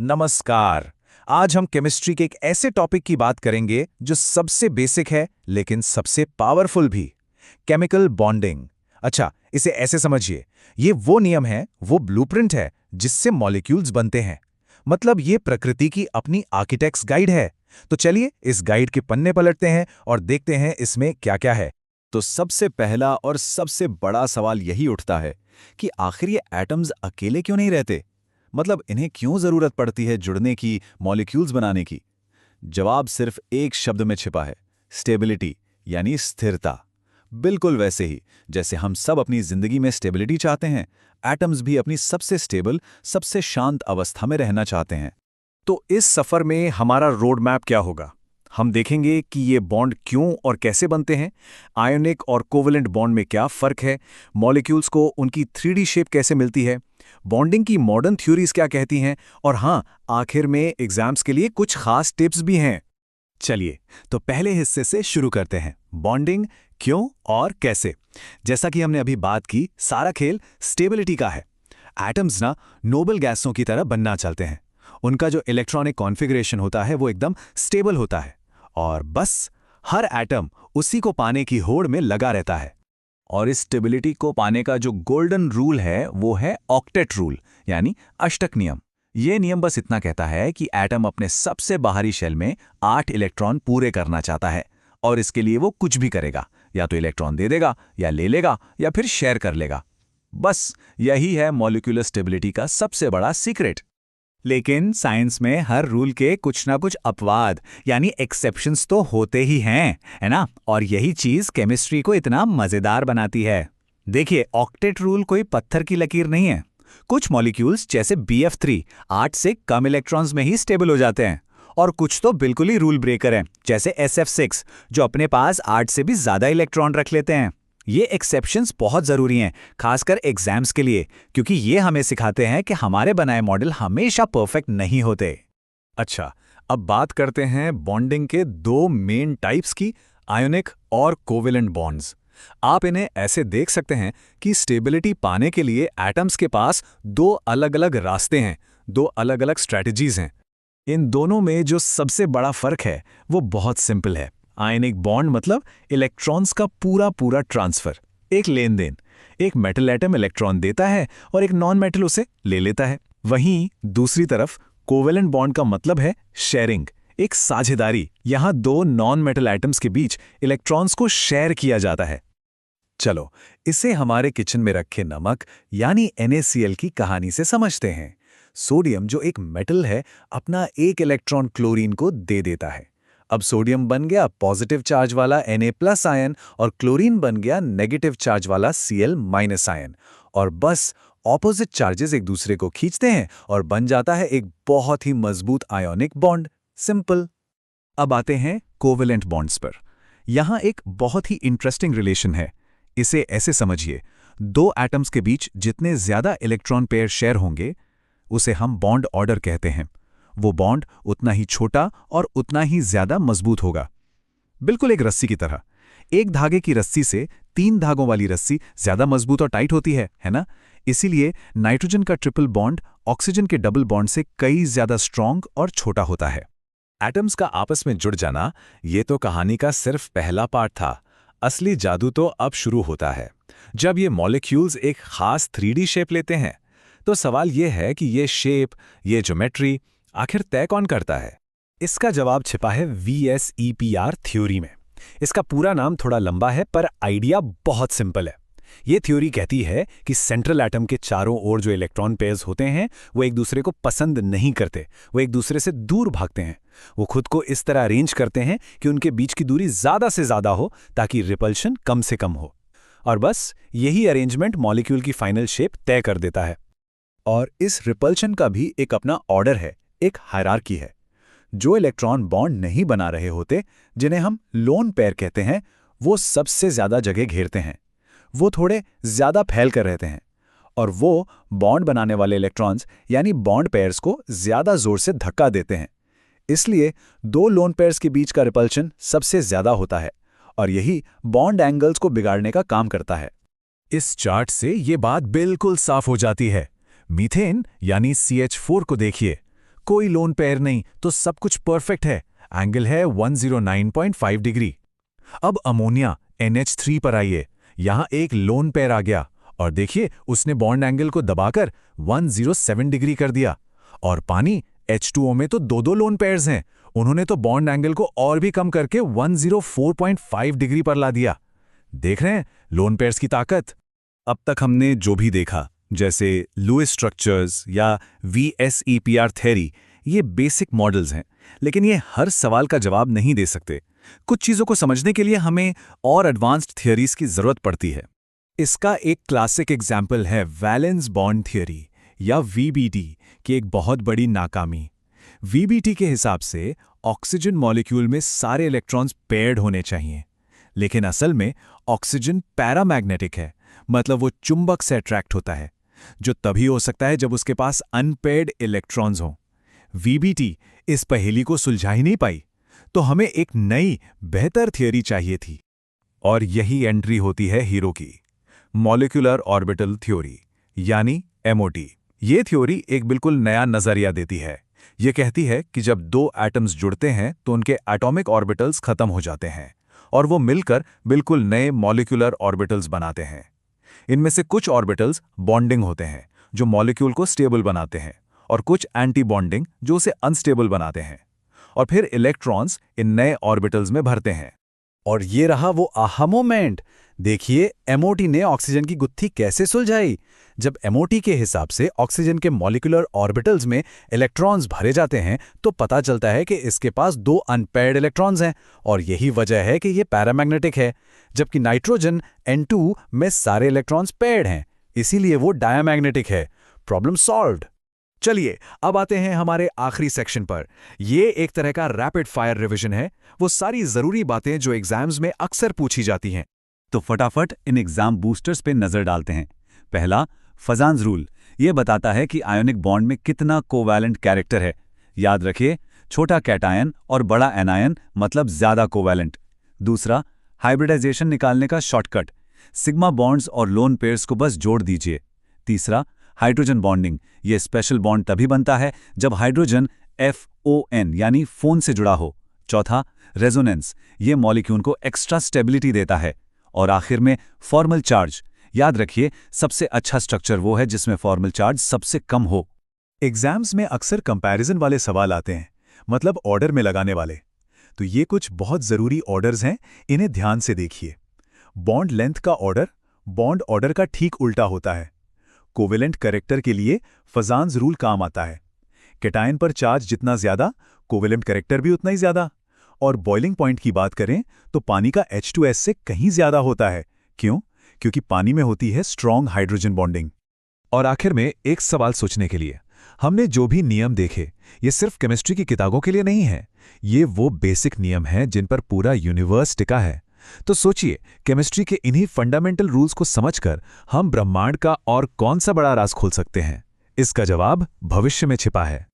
नमस्कार। आज हम केमिस्ट्री के एक ऐसे टॉपिक की बात करेंगे जो सबसे बेसिक है लेकिन सबसे पावरफुल भी। Chemical bonding. अच्छा, इसे ऐसे समझिए, ये वो नियम है, वो ब्लूप्रिंट है जिससे मॉलिक्यूल्स बनते हैं। मतलब ये प्रकृति की अपनी आर्किटेक्ट्स गाइड है। तो चलिए इस गाइड के पन्ने पलटते हैं और देखते हैं इसमें क्या-क्या है। तो सबसे पहला और सबसे बड़ा सवाल यही उठता है कि आखिर ये एटम्स अकेले क्यों नहीं रहते। मतलब इन्हें क्यों जरूरत पड़ती है जुड़ने की, मॉलिक्यूल्स बनाने की। जवाब सिर्फ एक शब्द में छिपा है, स्टेबिलिटी, यानी स्थिरता। बिल्कुल वैसे ही जैसे हम सब अपनी जिंदगी में स्टेबिलिटी चाहते हैं, एटम्स भी अपनी सबसे स्टेबल, सबसे शांत अवस्था में रहना चाहते हैं। तो इस सफर में हमारा रोड मैप क्या होगा? हम देखेंगे कि ये बॉन्ड क्यों और कैसे बनते हैं, आयोनिक और कोवेलेंट बॉन्ड में क्या फर्क है, मॉलिक्यूल्स को उनकी 3D शेप कैसे मिलती है, बॉन्डिंग की मॉडर्न थ्योरीज क्या कहती हैं, और हाँ, आखिर में एग्जाम्स के लिए कुछ खास टिप्स भी हैं। चलिए, तो पहले हिस्से से शुरू करते हैं, बॉन्डिंग क्यों और कैसे। जैसा कि हमने अभी बात की, सारा खेल स्टेबिलिटी का है। एटम्स ना नोबल गैसों की तरह बनना चाहते हैं। उनका जो इलेक्ट्रॉनिक कॉन्फ़िगरेशन होता है वो एकदम स्टेबल होता है, और बस हर एटम उसी को पाने की होड़ में लगा रहता है। और इस स्टेबिलिटी को पाने का जो गोल्डन रूल है वो है ऑक्टेट रूल, यानी अष्टक नियम। ये नियम बस इतना कहता है कि एटम अपने सबसे बाहरी शेल में 8 इलेक्ट्रॉन पूरे करना चाहता है, और इसके लिए वो कुछ भी करेगा, या तो इलेक्ट्रॉन दे देगा, या ले लेगा, या फिर शेयर कर लेगा। बस यही है मॉलिक्यूलर स्टेबिलिटी का सबसे बड़ा सीक्रेट। लेकिन साइंस में हर रूल के कुछ ना कुछ अपवाद यानी एक्सेप्शंस तो होते ही हैं, है ना? और यही चीज केमिस्ट्री को इतना मजेदार बनाती है। देखिए, ऑक्टेट रूल कोई पत्थर की लकीर नहीं है। कुछ मॉलिक्यूल्स जैसे BF3 8 से कम इलेक्ट्रॉन्स में ही स्टेबल हो जाते हैं, और कुछ तो बिल्कुल ही रूल ब्रेकर हैं, जैसे SF6 जो अपने पास 8 से भी ज्यादा इलेक्ट्रॉन रख लेते हैं। ये एक्सेप्शंस बहुत ज़रूरी हैं, खासकर एग्जाम्स के लिए, क्योंकि ये हमें सिखाते हैं कि हमारे बनाए मॉडल हमेशा परफेक्ट नहीं होते। अच्छा, अब बात करते हैं बॉन्डिंग के दो मेन टाइप्स की, आयोनिक और कोवेलेंट बॉन्ड्स। आप इन्हें ऐसे देख सकते हैं कि स्टेबिलिटी पाने के लिए एटम्स के पास दो अलग-अलग रास्ते हैं, दो अलग-अलग स्ट्रैटेजीज हैं। इन दोनों में जो सबसे बड़ा फर्क है वो बहुत सिंपल है। आयनिक बॉन्ड मतलब इलेक्ट्रॉन्स का पूरा पूरा ट्रांसफर, एक लेन देन। एक मेटल एटम इलेक्ट्रॉन देता है और एक नॉन मेटल उसे ले लेता है। वहीं दूसरी तरफ कोवेलेंट बॉन्ड का मतलब है शेयरिंग, एक साझेदारी। यहां दो नॉन मेटल एटम्स के बीच इलेक्ट्रॉन्स को शेयर किया जाता है। चलो, इसे हमारे किचन में रखे नमक यानी NaCl की कहानी से समझते हैं। सोडियम जो एक मेटल है, अपना एक इलेक्ट्रॉन क्लोरीन को दे देता है। अब सोडियम बन गया पॉजिटिव चार्ज वाला Na+ आयन, और क्लोरीन बन गया नेगेटिव चार्ज वाला Cl- आयन। और बस ऑपोजिट चार्जेस एक दूसरे को खींचते हैं और बन जाता है एक बहुत ही मजबूत आयोनिक बॉन्ड। सिंपल। अब आते हैं कोवेलेंट बॉन्ड्स पर। यहां एक बहुत ही इंटरेस्टिंग रिलेशन है। इसे ऐसे समझिए, दो एटम्स के बीच जितने ज्यादा इलेक्ट्रॉन पेयर शेयर होंगे उसे हम बॉन्ड ऑर्डर कहते हैं। वो बॉन्ड उतना ही छोटा और उतना ही ज्यादा मजबूत होगा, बिल्कुल एक रस्सी की तरह। एक धागे की रस्सी से 3 धागों वाली रस्सी ज्यादा मजबूत और टाइट होती है ना? इसीलिए नाइट्रोजन का ट्रिपल बॉन्ड ऑक्सीजन के डबल बॉन्ड से कई ज्यादा स्ट्रॉन्ग और छोटा होता है। एटम्स का आपस में जुड़ जाना, ये तो कहानी का सिर्फ पहला पार्ट था। असली जादू तो अब शुरू होता है, जब ये मॉलिक्यूल्स एक खास 3D शेप लेते हैं। तो सवाल ये है कि ये शेप, ये ज्योमेट्री आखिर तय कौन करता है? इसका जवाब छिपा है VSEPR थ्योरी में। इसका पूरा नाम थोड़ा लंबा है, पर आइडिया बहुत सिंपल है। ये थ्योरी कहती है कि सेंट्रल एटम के चारों ओर जो इलेक्ट्रॉन पेयर्स होते हैं वो एक दूसरे को पसंद नहीं करते, वो एक दूसरे से दूर भागते हैं। वो खुद को इस तरह अरेंज करते हैं कि उनके बीच की दूरी ज्यादा से ज्यादा हो, ताकि रिपल्शन कम से कम हो। और बस यही अरेंजमेंट मॉलिक्यूल की फाइनल शेप तय कर देता है। और इस रिपल्शन का भी एक अपना ऑर्डर है, एक हायरार्की है। जो इलेक्ट्रॉन बॉन्ड नहीं बना रहे होते, जिन्हें हम लोन पेयर कहते हैं, वो सबसे ज्यादा जगह घेरते हैं। वो थोड़े ज्यादा फैल कर रहते हैं, और वो बॉन्ड बनाने वाले इलेक्ट्रॉन्स यानी बॉन्ड पेयर्स को ज्यादा जोर से धक्का देते हैं। इसलिए दो लोन पेयर्स के बीच का रिपल्शन सबसे ज्यादा होता है, और यही बॉन्ड एंगल्स को बिगाड़ने का काम करता है। इस चार्ट से ये बात बिल्कुल साफ हो जाती है। मीथेन यानी CH4 को देखिए। कोई लोन पेयर नहीं, तो सब कुछ परफेक्ट है। एंगल है 109.5 डिग्री। अब अमोनिया NH3 पर आइए। यहाँ एक लोन पेयर आ गया और देखिए उसने बॉन्ड एंगल को दबाकर 107 डिग्री कर दिया। और पानी H2O में तो दो लोन पेयर्स हैं, उन्होंने तो बॉन्ड एंगल को और भी कम करके 104.5 डिग्री पर ला दिया। देख रहे हैं लोन पेयर्स की ताकत। अब तक हमने जो भी देखा, जैसे लुईस स्ट्रक्चर्स या VSEPR थ्योरी, ये बेसिक मॉडल्स हैं, लेकिन ये हर सवाल का जवाब नहीं दे सकते। कुछ चीज़ों को समझने के लिए हमें और एडवांस्ड थियरीज की ज़रूरत पड़ती है। इसका एक क्लासिक एग्जाम्पल है वैलेंस बॉन्ड थियरी या VBT की एक बहुत बड़ी नाकामी। VBT के हिसाब से ऑक्सीजन मॉलिक्यूल में सारे इलेक्ट्रॉन्स पेयर्ड होने चाहिए, लेकिन असल में ऑक्सीजन पैरामैग्नेटिक है, मतलब वो चुंबक से अट्रैक्ट होता है, जो तभी हो सकता है जब उसके पास अनपेयर्ड इलेक्ट्रॉन्स हों। VBT इस पहेली को सुलझा ही नहीं पाई, तो हमें एक नई बेहतर थियरी चाहिए थी। और यही एंट्री होती है हीरो की, मॉलिक्यूलर ऑर्बिटल थ्योरी यानी MOT। ये थ्योरी एक बिल्कुल नया नजरिया देती है। ये कहती है कि जब दो एटम्स जुड़ते हैं तो उनके एटॉमिक ऑर्बिटल्स खत्म हो जाते हैं और वो मिलकर बिल्कुल नए मॉलिक्यूलर ऑर्बिटल्स बनाते हैं। इनमें से कुछ ऑर्बिटल्स बॉन्डिंग होते हैं जो मॉलिक्यूल को स्टेबल बनाते हैं, और कुछ एंटी बॉन्डिंग जो उसे अनस्टेबल बनाते हैं, और फिर इलेक्ट्रॉन्स इन नए ऑर्बिटल्स में भरते हैं। और ये रहा वो आहा मोमेंट। देखिए MOT ने ऑक्सीजन की गुत्थी कैसे सुलझाई। जब MOT के हिसाब से ऑक्सीजन के मॉलिक्यूलर ऑर्बिटल्स में इलेक्ट्रॉन्स भरे जाते हैं तो पता चलता है कि इसके पास दो अनपेयर्ड इलेक्ट्रॉन्स हैं, और यही वजह है कि ये पैरामैग्नेटिक है, जबकि नाइट्रोजन N2 में सारे इलेक्ट्रॉन्स पेयर्ड हैं, इसीलिए वो डायमैग्नेटिक है। Problem solved. चलिए अब आते हैं हमारे आखिरी सेक्शन पर। ये एक तरह का रैपिड फायर रिवीजन है, वो सारी जरूरी बातें जो एग्जाम्स में अक्सर पूछी जाती हैं। तो फटाफट इन एग्जाम बूस्टर्स पे नजर डालते हैं। पहला, फजान्स रूल। ये बताता है कि आयोनिक बॉन्ड में कितना कोवैलेंट कैरेक्टर है। याद रखिए, छोटा कैटायन और बड़ा एनायन मतलब ज्यादा कोवैलेंट। दूसरा, हाइब्रिडाइजेशन निकालने का शॉर्टकट, सिग्मा बॉन्ड्स और लोन पेयर्स को बस जोड़ दीजिए। तीसरा, हाइड्रोजन बॉन्डिंग। ये स्पेशल बॉन्ड तभी बनता है जब हाइड्रोजन FON यानी फोन से जुड़ा हो। चौथा, रेजोनेंस। ये मॉलिक्यूल को एक्स्ट्रा स्टेबिलिटी देता है। और आखिर में फॉर्मल चार्ज। याद रखिए, सबसे अच्छा स्ट्रक्चर वो है जिसमें फॉर्मल चार्ज सबसे कम हो। एग्जाम्स में अक्सर कंपैरिजन वाले सवाल आते हैं, मतलब ऑर्डर में लगाने वाले। तो ये कुछ बहुत जरूरी ऑर्डर्स हैं, इन्हें ध्यान से देखिए। बॉन्ड लेंथ का ऑर्डर बॉन्ड ऑर्डर का ठीक उल्टा होता है। कोवेलेंट कैरेक्टर के लिए फजान्स रूल काम आता है। कैटायन पर चार्ज जितना ज्यादा, कोवेलेंट कैरेक्टर भी उतना ही ज्यादा। और बॉइलिंग पॉइंट की बात करें तो पानी का H2S से कहीं ज्यादा होता है। क्यों? क्योंकि पानी में होती है स्ट्रॉन्ग हाइड्रोजन बॉन्डिंग। और आखिर में एक सवाल सोचने के लिए, हमने जो भी नियम देखे ये सिर्फ केमिस्ट्री की किताबों के लिए नहीं है, ये वो बेसिक नियम हैं जिन पर पूरा यूनिवर्स टिका है। तो सोचिए, केमिस्ट्री के इन्हीं फंडामेंटल रूल्स को समझकर हम ब्रह्मांड का और कौन सा बड़ा राज खोल सकते हैं? इसका जवाब भविष्य में छिपा है।